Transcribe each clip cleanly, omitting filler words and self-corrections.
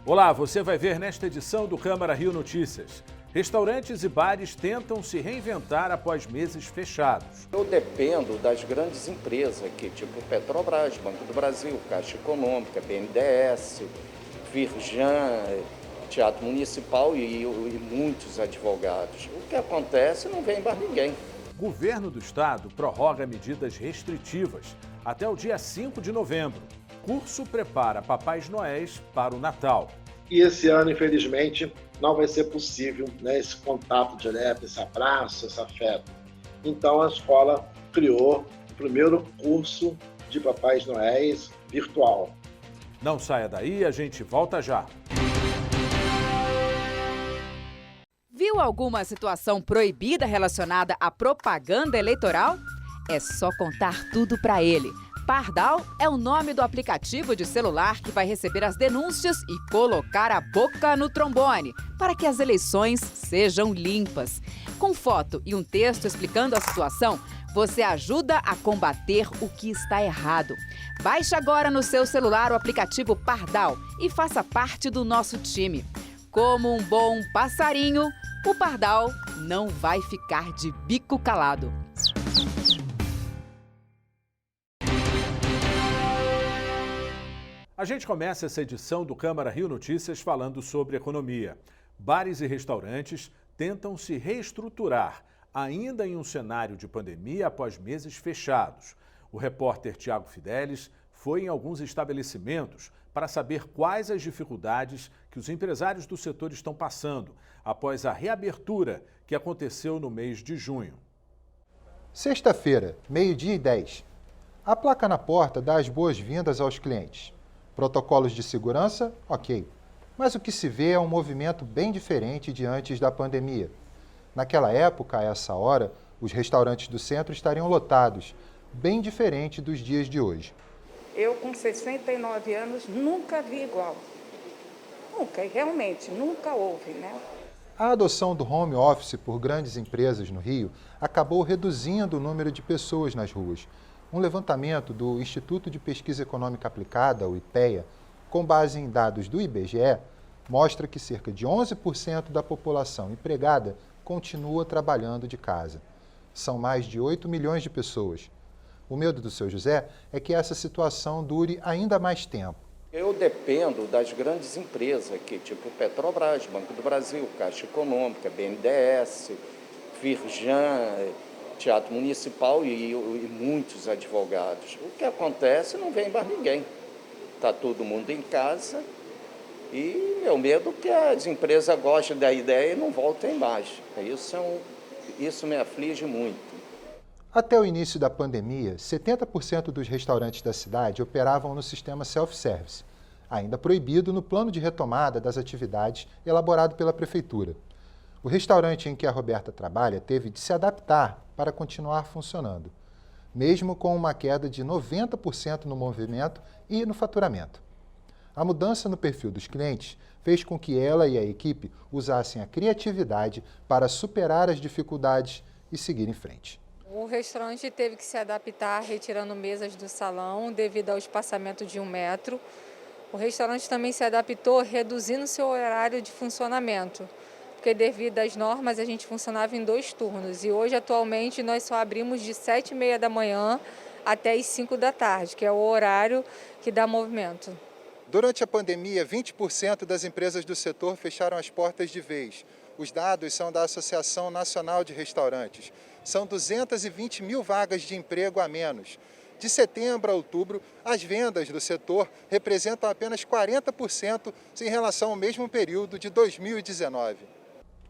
Olá, você vai ver nesta edição do Câmara Rio Notícias. Restaurantes e bares tentam se reinventar após meses fechados. Eu dependo das grandes empresas aqui, tipo Petrobras, Banco do Brasil, Caixa Econômica, BNDES, Firjan, Teatro Municipal e muitos advogados. O que acontece, não vem mais ninguém. O governo do estado prorroga medidas restritivas até o dia 5 de novembro. Curso prepara Papais Noéis para o Natal. E esse ano, infelizmente, não vai ser possível, né, esse contato direto, esse abraço, esse afeto. Então, a escola criou o primeiro curso de Papais Noéis virtual. Não saia daí, a gente volta já. Viu alguma situação proibida relacionada à propaganda eleitoral? É só contar tudo para ele. Pardal é o nome do aplicativo de celular que vai receber as denúncias e colocar a boca no trombone para que as eleições sejam limpas. Com foto e um texto explicando a situação, você ajuda a combater o que está errado. Baixe agora no seu celular o aplicativo Pardal e faça parte do nosso time. Como um bom passarinho, o Pardal não vai ficar de bico calado. A gente começa essa edição do Câmara Rio Notícias falando sobre economia. Bares e restaurantes tentam se reestruturar, ainda em um cenário de pandemia após meses fechados. O repórter Tiago Fidelis foi em alguns estabelecimentos para saber quais as dificuldades que os empresários do setor estão passando após a reabertura que aconteceu no mês de junho. Sexta-feira, 12h10. A placa na porta dá as boas-vindas aos clientes. Protocolos de segurança, ok. Mas o que se vê é um movimento bem diferente de antes da pandemia. Naquela época, a essa hora, os restaurantes do centro estariam lotados, bem diferente dos dias de hoje. Eu, com 69 anos, nunca vi igual. Nunca, realmente, nunca houve, né? A adoção do home office por grandes empresas no Rio acabou reduzindo o número de pessoas nas ruas. Um levantamento do Instituto de Pesquisa Econômica Aplicada, o IPEA, com base em dados do IBGE, mostra que cerca de 11% da população empregada continua trabalhando de casa. São mais de 8 milhões de pessoas. O medo do seu José é que essa situação dure ainda mais tempo. Eu dependo das grandes empresas aqui, tipo Petrobras, Banco do Brasil, Caixa Econômica, BNDES, Firjan, Teatro Municipal e muitos advogados. O que acontece, não vem mais ninguém. Está todo mundo em casa e meu medo é que as empresas gostem da ideia e não voltem mais. Isso me aflige muito. Até o início da pandemia, 70% dos restaurantes da cidade operavam no sistema self-service, ainda proibido no plano de retomada das atividades elaborado pela Prefeitura. O restaurante em que a Roberta trabalha teve de se adaptar para continuar funcionando, mesmo com uma queda de 90% no movimento e no faturamento. A mudança no perfil dos clientes fez com que ela e a equipe usassem a criatividade para superar as dificuldades e seguir em frente. O restaurante teve que se adaptar retirando mesas do salão devido ao espaçamento de 1 metro. O restaurante também se adaptou reduzindo seu horário de funcionamento, porque devido às normas a gente funcionava em 2 turnos e hoje atualmente nós só abrimos de 7h30 da manhã até as 5 da tarde, que é o horário que dá movimento. Durante a pandemia, 20% das empresas do setor fecharam as portas de vez. Os dados são da Associação Nacional de Restaurantes. São 220 mil vagas de emprego a menos. De setembro a outubro, as vendas do setor representam apenas 40% em relação ao mesmo período de 2019.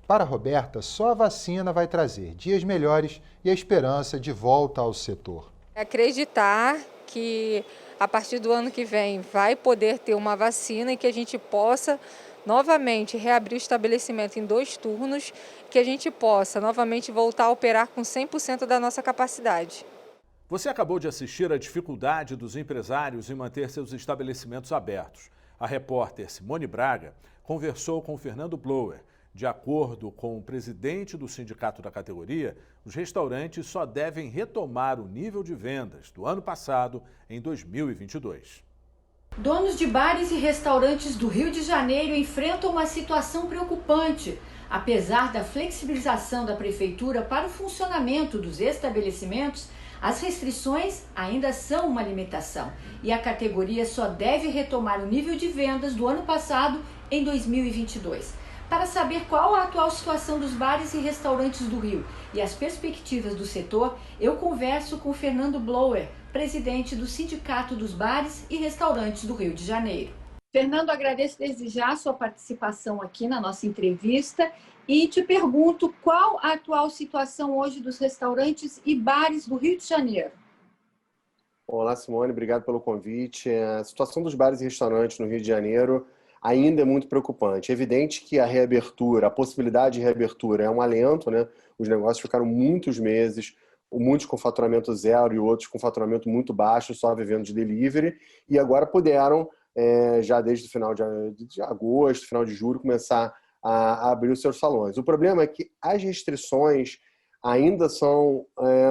Para a Roberta, só a vacina vai trazer dias melhores e a esperança de volta ao setor. Acreditar que a partir do ano que vem vai poder ter uma vacina e que a gente possa novamente reabrir o estabelecimento em 2 turnos, que a gente possa novamente voltar a operar com 100% da nossa capacidade. Você acabou de assistir à dificuldade dos empresários em manter seus estabelecimentos abertos. A repórter Simone Braga conversou com Fernando Blower. De acordo com o presidente do sindicato da categoria, os restaurantes só devem retomar o nível de vendas do ano passado em 2022. Donos de bares e restaurantes do Rio de Janeiro enfrentam uma situação preocupante. Apesar da flexibilização da prefeitura para o funcionamento dos estabelecimentos, as restrições ainda são uma limitação e a categoria só deve retomar o nível de vendas do ano passado em 2022. Para saber qual a atual situação dos bares e restaurantes do Rio e as perspectivas do setor, eu converso com Fernando Blower, presidente do Sindicato dos Bares e Restaurantes do Rio de Janeiro. Fernando, agradeço desde já a sua participação aqui na nossa entrevista e te pergunto qual a atual situação hoje dos restaurantes e bares do Rio de Janeiro. Olá, Simone, obrigado pelo convite. A situação dos bares e restaurantes no Rio de Janeiro ainda é muito preocupante. É evidente que a reabertura, a possibilidade de reabertura é um alento, né? Os negócios ficaram muitos meses, muitos com faturamento zero e outros com faturamento muito baixo, só vivendo de delivery, e agora puderam, já desde o final de agosto, final de julho, começar a abrir os seus salões. O problema é que as restrições ainda são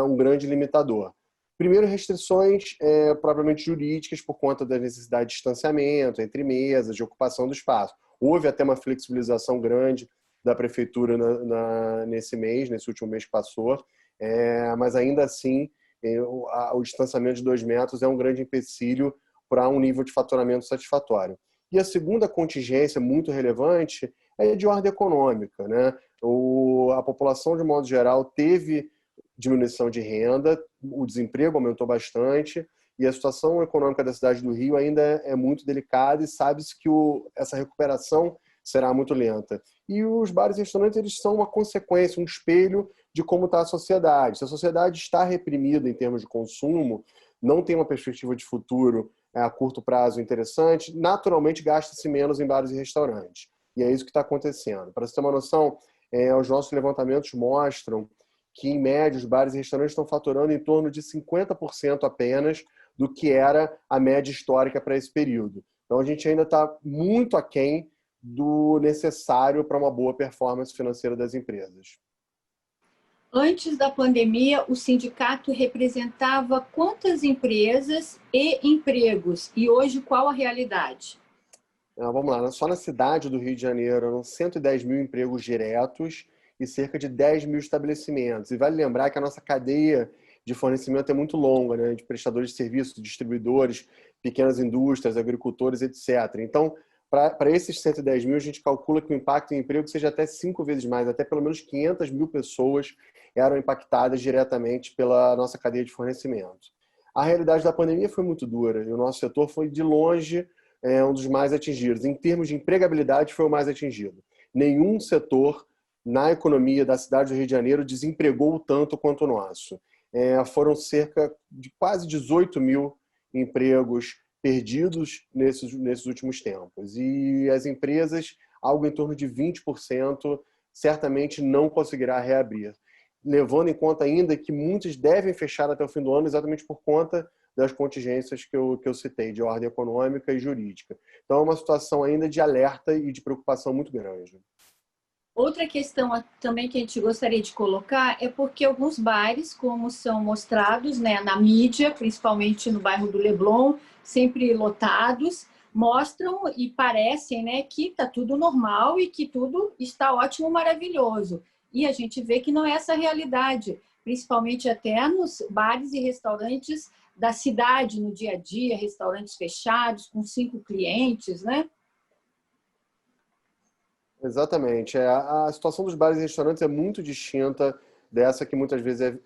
um grande limitador. Primeiro, restrições propriamente jurídicas por conta da necessidade de distanciamento entre mesas, de ocupação do espaço. Houve até uma flexibilização grande da prefeitura nesse último mês que passou, mas ainda assim o distanciamento de 2 metros é um grande empecilho para um nível de faturamento satisfatório. E a segunda contingência muito relevante é de ordem econômica, né? A população, de modo geral, teve diminuição de renda, o desemprego aumentou bastante e a situação econômica da cidade do Rio ainda é muito delicada e sabe-se que essa recuperação será muito lenta. E os bares e restaurantes, eles são uma consequência, um espelho de como está a sociedade. Se a sociedade está reprimida em termos de consumo, não tem uma perspectiva de futuro a curto prazo interessante, naturalmente gasta-se menos em bares e restaurantes. E é isso que está acontecendo. Para você ter uma noção, os nossos levantamentos mostram que, em média, os bares e restaurantes estão faturando em torno de 50% apenas do que era a média histórica para esse período. Então, a gente ainda está muito aquém do necessário para uma boa performance financeira das empresas. Antes da pandemia, o sindicato representava quantas empresas e empregos? E hoje, qual a realidade? Vamos lá, só na cidade do Rio de Janeiro eram 110 mil empregos diretos e cerca de 10 mil estabelecimentos. E vale lembrar que a nossa cadeia de fornecimento é muito longa, né? De prestadores de serviços, distribuidores, pequenas indústrias, agricultores, etc. Então, para esses 110 mil, a gente calcula que o impacto em emprego seja até 5 vezes mais, até pelo menos 500 mil pessoas eram impactadas diretamente pela nossa cadeia de fornecimento. A realidade da pandemia foi muito dura e o nosso setor foi, de longe, um dos mais atingidos. Em termos de empregabilidade, foi o mais atingido. Nenhum setor na economia da cidade do Rio de Janeiro desempregou tanto quanto o nosso. Foram cerca de quase 18 mil empregos perdidos nesses últimos tempos. E as empresas, algo em torno de 20%, certamente não conseguirá reabrir. Levando em conta ainda que muitas devem fechar até o fim do ano exatamente por conta das contingências que eu citei, de ordem econômica e jurídica. Então é uma situação ainda de alerta e de preocupação muito grande. Outra questão também que a gente gostaria de colocar é porque alguns bares, como são mostrados, né, na mídia, principalmente no bairro do Leblon, sempre lotados, mostram e parecem, né, que está tudo normal e que tudo está ótimo, maravilhoso. E a gente vê que não é essa a realidade, principalmente até nos bares e restaurantes da cidade, no dia a dia, restaurantes fechados, com 5 clientes, né? Exatamente. A situação dos bares e restaurantes é muito distinta dessa que muitas vezes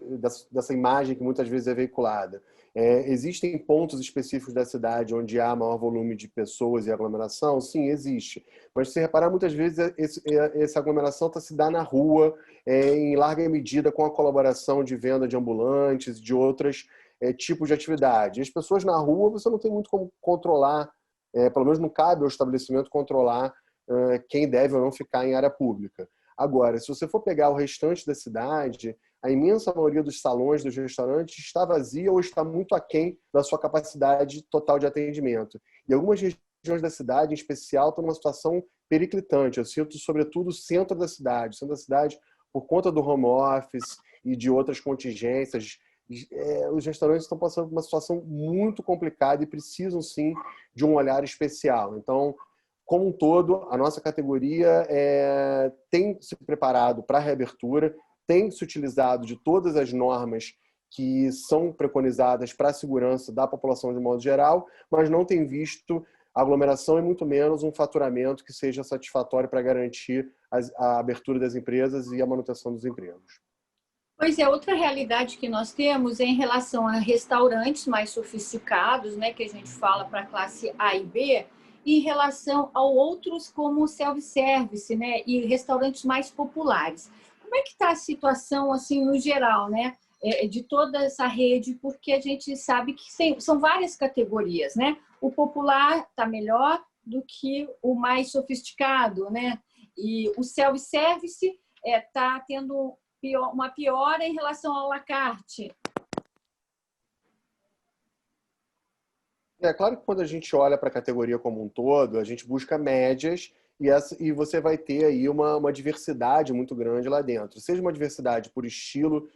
dessa imagem que muitas vezes é veiculada. Existem pontos específicos da cidade onde há maior volume de pessoas e aglomeração? Sim, existe. Mas se reparar, muitas vezes essa aglomeração se dá na rua, em larga medida com a colaboração de venda de ambulantes, de outros tipos de atividade. As pessoas na rua, você não tem muito como controlar, pelo menos não cabe ao estabelecimento controlar quem deve ou não ficar em área pública. Agora, se você for pegar o restante da cidade, a imensa maioria dos salões, dos restaurantes, está vazia ou está muito aquém da sua capacidade total de atendimento. E algumas regiões da cidade, em especial, estão numa situação periclitante. Eu sinto, sobretudo, o centro da cidade. O centro da cidade, por conta do home office e de outras contingências os restaurantes estão passando por uma situação muito complicada e precisam, sim, de um olhar especial. Então, como um todo, a nossa categoria tem se preparado para a reabertura, tem se utilizado de todas as normas que são preconizadas para a segurança da população de modo geral, mas não tem visto aglomeração e muito menos um faturamento que seja satisfatório para garantir a abertura das empresas e a manutenção dos empregos. Pois é, outra realidade que nós temos é em relação a restaurantes mais sofisticados, né, que a gente fala para a classe A e B, e em relação a outros como self-service, né, e restaurantes mais populares. Como é que está a situação, assim, no geral, né, de toda essa rede? Porque a gente sabe que são várias categorias, né? O popular está melhor do que o mais sofisticado, né? E o self-service está tendo uma piora em relação ao à la carte. É claro que quando a gente olha para a categoria como um todo, a gente busca médias e você vai ter aí uma diversidade muito grande lá dentro. Seja uma diversidade por estilo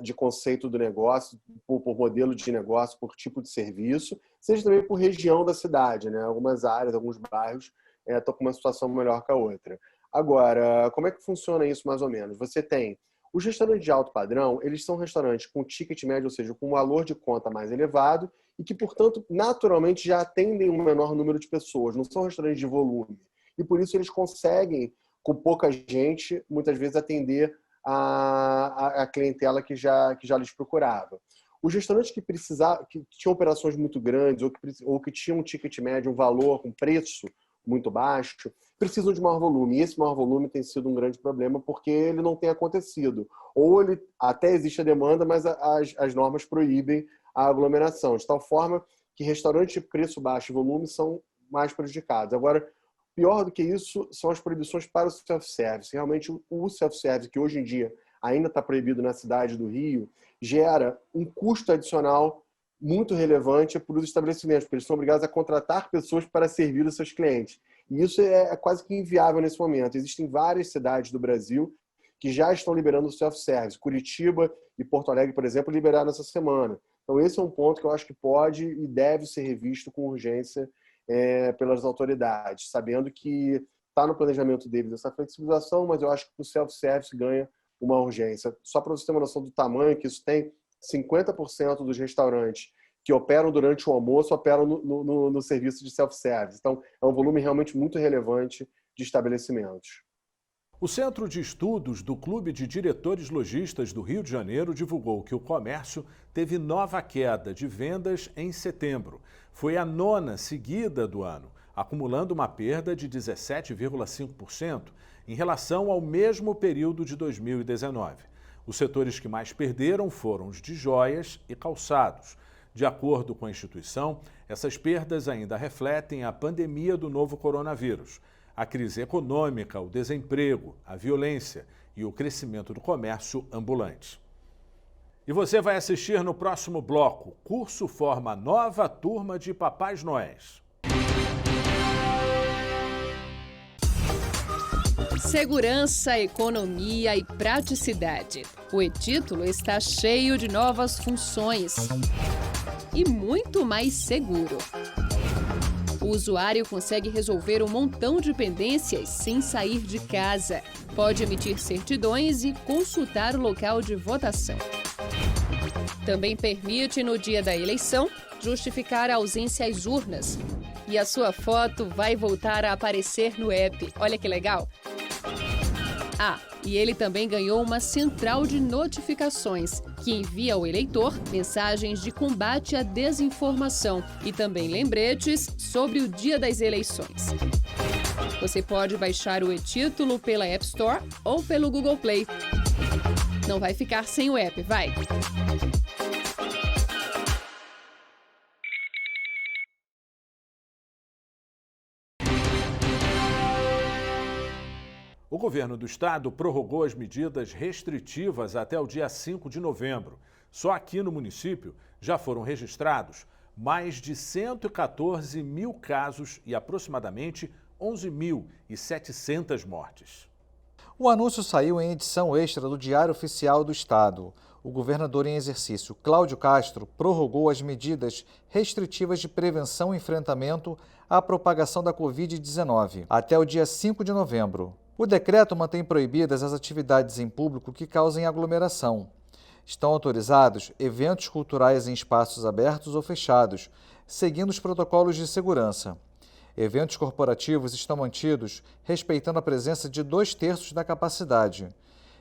de conceito do negócio, por modelo de negócio, por tipo de serviço, seja também por região da cidade, né? Algumas áreas, alguns bairros estão com uma situação melhor que a outra. Agora, como é que funciona isso mais ou menos? Você tem os restaurantes de alto padrão, eles são restaurantes com ticket médio, ou seja, com um valor de conta mais elevado e que, portanto, naturalmente já atendem um menor número de pessoas, não são restaurantes de volume. E por isso eles conseguem, com pouca gente, muitas vezes atender a clientela que já lhes procurava. Os restaurantes que tinham operações muito grandes ou que tinham um ticket médio, um valor, um preço muito baixo, precisam de maior volume. E esse maior volume tem sido um grande problema porque ele não tem acontecido. Ou ele até existe a demanda, mas as normas proíbem a aglomeração, de tal forma que restaurantes de preço baixo e volume são mais prejudicados. Agora, pior do que isso são as proibições para o self-service. Realmente, o self-service, que hoje em dia ainda está proibido na cidade do Rio, gera um custo adicional muito relevante para os estabelecimentos, porque eles são obrigados a contratar pessoas para servir os seus clientes. E isso é quase que inviável nesse momento. Existem várias cidades do Brasil que já estão liberando o self-service. Curitiba e Porto Alegre, por exemplo, liberaram essa semana. Então, esse é um ponto que eu acho que pode e deve ser revisto com urgência pelas autoridades, sabendo que está no planejamento deles essa flexibilização, mas eu acho que o self-service ganha uma urgência. Só para você ter uma noção do tamanho que isso tem, 50% dos restaurantes que operam durante o almoço operam no serviço de self-service. Então, é um volume realmente muito relevante de estabelecimentos. O Centro de Estudos do Clube de Diretores Lojistas do Rio de Janeiro divulgou que o comércio teve nova queda de vendas em setembro. Foi a 9ª seguida do ano, acumulando uma perda de 17,5% em relação ao mesmo período de 2019. Os setores que mais perderam foram os de joias e calçados. De acordo com a instituição, essas perdas ainda refletem a pandemia do novo coronavírus, a crise econômica, o desemprego, a violência e o crescimento do comércio ambulante. E você vai assistir no próximo bloco. Curso forma nova turma de Papais Noéis. Segurança, economia e praticidade. O e-Título está cheio de novas funções e muito mais seguro. O usuário consegue resolver um montão de pendências sem sair de casa. Pode emitir certidões e consultar o local de votação. Também permite, no dia da eleição, justificar a ausência às urnas. E a sua foto vai voltar a aparecer no app. Olha que legal! Ah, e ele também ganhou uma central de notificações, que envia ao eleitor mensagens de combate à desinformação e também lembretes sobre o dia das eleições. Você pode baixar o e-Título pela App Store ou pelo Google Play. Não vai ficar sem o app, vai! O governo do estado prorrogou as medidas restritivas até o dia 5 de novembro. Só aqui no município já foram registrados mais de 114 mil casos e aproximadamente 11.700 mortes. O anúncio saiu em edição extra do Diário Oficial do Estado. O governador em exercício, Cláudio Castro, prorrogou as medidas restritivas de prevenção e enfrentamento à propagação da Covid-19 até o dia 5 de novembro. O decreto mantém proibidas as atividades em público que causem aglomeração. Estão autorizados eventos culturais em espaços abertos ou fechados, seguindo os protocolos de segurança. Eventos corporativos estão mantidos respeitando a presença de 2/3 da capacidade.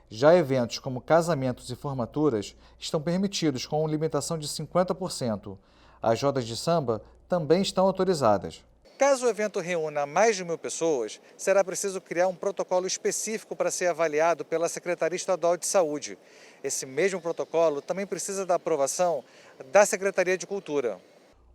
Já eventos como casamentos e formaturas estão permitidos com limitação de 50%. As rodas de samba também estão autorizadas. Caso o evento reúna mais de 1.000 pessoas, será preciso criar um protocolo específico para ser avaliado pela Secretaria Estadual de Saúde. Esse mesmo protocolo também precisa da aprovação da Secretaria de Cultura.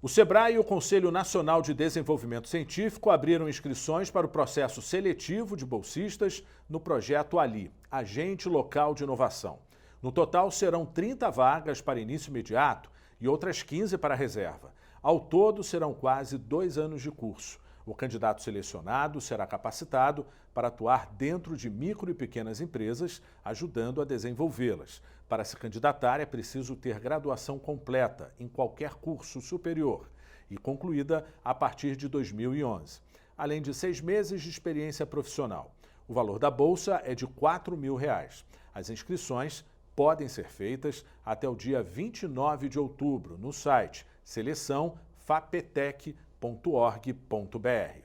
O SEBRAE e o Conselho Nacional de Desenvolvimento Científico abriram inscrições para o processo seletivo de bolsistas no projeto ALI, Agente Local de Inovação. No total, serão 30 vagas para início imediato e outras 15 para reserva. Ao todo, serão quase 2 anos de curso. O candidato selecionado será capacitado para atuar dentro de micro e pequenas empresas, ajudando a desenvolvê-las. Para se candidatar, é preciso ter graduação completa em qualquer curso superior e concluída a partir de 2011, além de 6 meses de experiência profissional. O valor da bolsa é de R$ 4.000. As inscrições podem ser feitas até o dia 29 de outubro no site seleçãofapetec.org.br.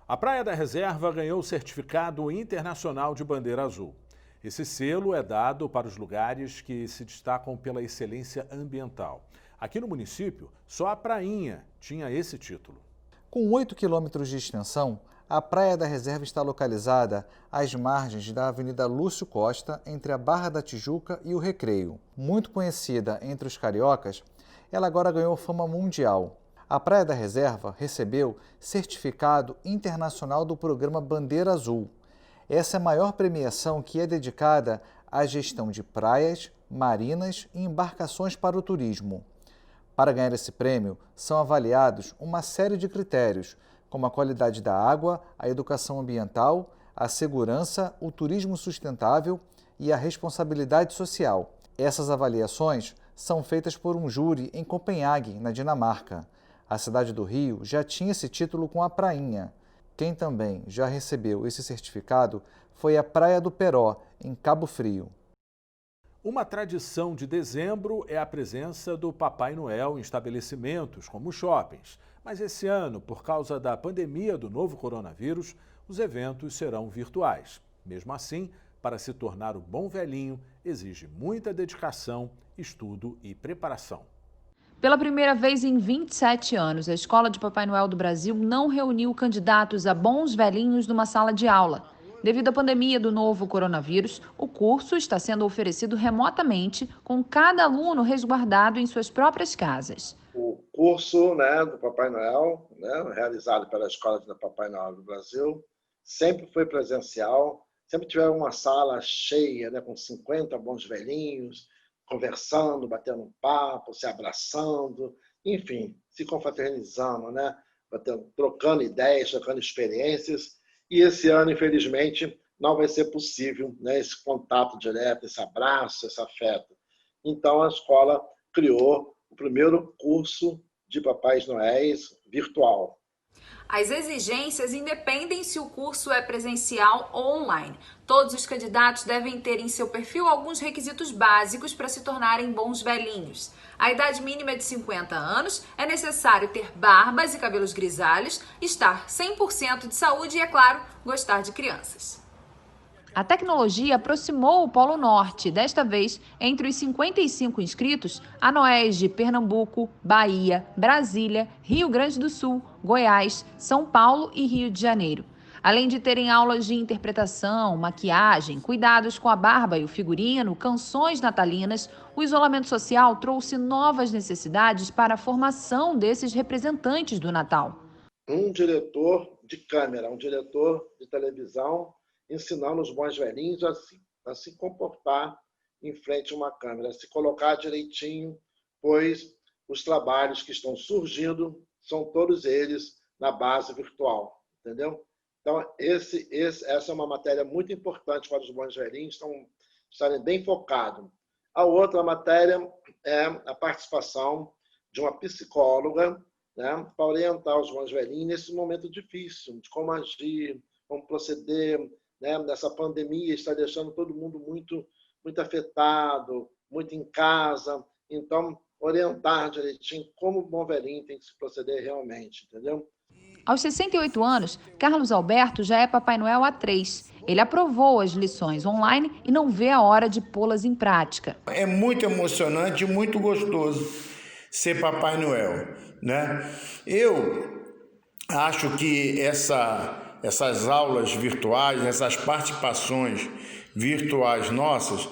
A Praia da Reserva ganhou o certificado internacional de bandeira azul. Esse selo é dado para os lugares que se destacam pela excelência ambiental. Aqui no município, só a Prainha tinha esse título. Com 8 quilômetros de extensão, a Praia da Reserva está localizada às margens da Avenida Lúcio Costa, entre a Barra da Tijuca e o Recreio. Muito conhecida entre os cariocas, ela agora ganhou fama mundial. A Praia da Reserva recebeu certificado internacional do programa Bandeira Azul. Essa é a maior premiação que é dedicada à gestão de praias, marinas e embarcações para o turismo. Para ganhar esse prêmio, são avaliados uma série de critérios, como a qualidade da água, a educação ambiental, a segurança, o turismo sustentável e a responsabilidade social. Essas avaliações são feitas por um júri em Copenhague, na Dinamarca. A cidade do Rio já tinha esse título com a Prainha. Quem também já recebeu esse certificado foi a Praia do Peró, em Cabo Frio. Uma tradição de dezembro é a presença do Papai Noel em estabelecimentos como shoppings. Mas esse ano, por causa da pandemia do novo coronavírus, os eventos serão virtuais. Mesmo assim, para se tornar o bom velhinho, exige muita dedicação, estudo e preparação. Pela primeira vez em 27 anos, a Escola de Papai Noel do Brasil não reuniu candidatos a bons velhinhos numa sala de aula. Devido à pandemia do novo coronavírus, o curso está sendo oferecido remotamente, com cada aluno resguardado em suas próprias casas. O curso do Papai Noel, realizado pela Escola de Papai Noel do Brasil, sempre foi presencial, sempre tiveram uma sala cheia, com 50 bons velhinhos, conversando, batendo um papo, se abraçando, enfim, se confraternizando, trocando ideias, trocando experiências. E esse ano, infelizmente, não vai ser possível esse contato direto, esse abraço, esse afeto. Então, a escola criou o primeiro curso de Papais Noéis virtual. As exigências independem se o curso é presencial ou online. Todos os candidatos devem ter em seu perfil alguns requisitos básicos para se tornarem bons velhinhos. A idade mínima é de 50 anos, é necessário ter barbas e cabelos grisalhos, estar 100% de saúde e, é claro, gostar de crianças. A tecnologia aproximou o Polo Norte. Desta vez, entre os 55 inscritos, há Noéis de Pernambuco, Bahia, Brasília, Rio Grande do Sul, Goiás, São Paulo e Rio de Janeiro. Além de terem aulas de interpretação, maquiagem, cuidados com a barba e o figurino, canções natalinas, o isolamento social trouxe novas necessidades para a formação desses representantes do Natal. Um diretor de câmera, um diretor de televisão, ensinando os bons velhinhos a se comportar em frente a uma câmera, a se colocar direitinho, pois os trabalhos que estão surgindo são todos eles na base virtual, entendeu? Então, essa é uma matéria muito importante para os bons velhinhos, estarem bem focados. A outra matéria é a participação de uma psicóloga, né, para orientar os bons velhinhos nesse momento difícil, de como agir, como proceder, né, nessa pandemia, está deixando todo mundo muito afetado, muito em casa. Então, orientar direitinho como o bom velhinho tem que se proceder realmente, entendeu? Aos 68 anos, Carlos Alberto já é Papai Noel há 3. Ele aprovou as lições online e não vê a hora de pô-las em prática. É muito emocionante e muito gostoso ser Papai Noel, né? Eu acho que essas aulas virtuais, essas participações virtuais nossas,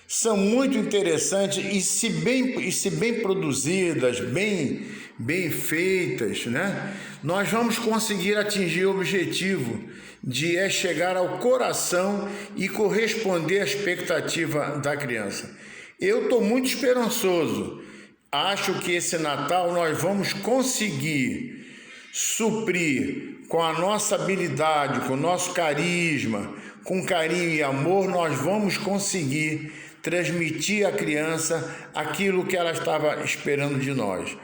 são muito interessantes e se bem produzidas, bem feitas, né? Nós vamos conseguir atingir o objetivo de chegar ao coração e corresponder à expectativa da criança. Eu estou muito esperançoso. Acho que esse Natal nós vamos conseguir suprir com a nossa habilidade, com o nosso carisma, com carinho e amor, nós vamos conseguir transmitir à criança aquilo que ela estava esperando de nós.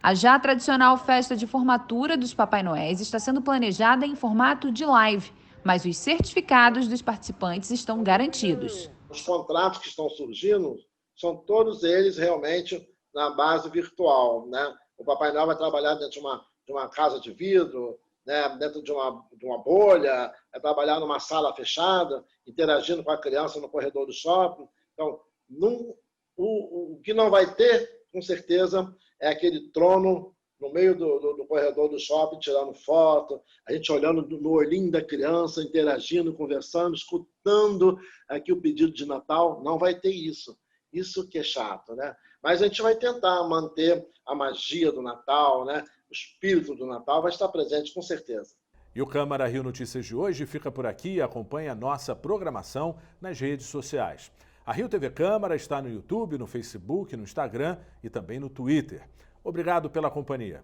A já tradicional festa de formatura dos Papai Noéis está sendo planejada em formato de live, mas os certificados dos participantes estão garantidos. Os contratos que estão surgindo são todos eles realmente na base virtual, né? O Papai Noel vai trabalhar dentro de uma casa de vidro, né? Dentro de uma bolha, vai trabalhar numa sala fechada, interagindo com a criança no corredor do shopping. Então, o que não vai ter, com certeza, é aquele trono no meio do corredor do shopping, tirando foto, a gente olhando no olhinho da criança, interagindo, conversando, escutando aqui o pedido de Natal. Não vai ter isso. Isso que é chato, né? Mas a gente vai tentar manter a magia do Natal, né? O espírito do Natal vai estar presente, com certeza. E o Câmara Rio Notícias de hoje fica por aqui e acompanha a nossa programação nas redes sociais. A Rio TV Câmara está no YouTube, no Facebook, no Instagram e também no Twitter. Obrigado pela companhia.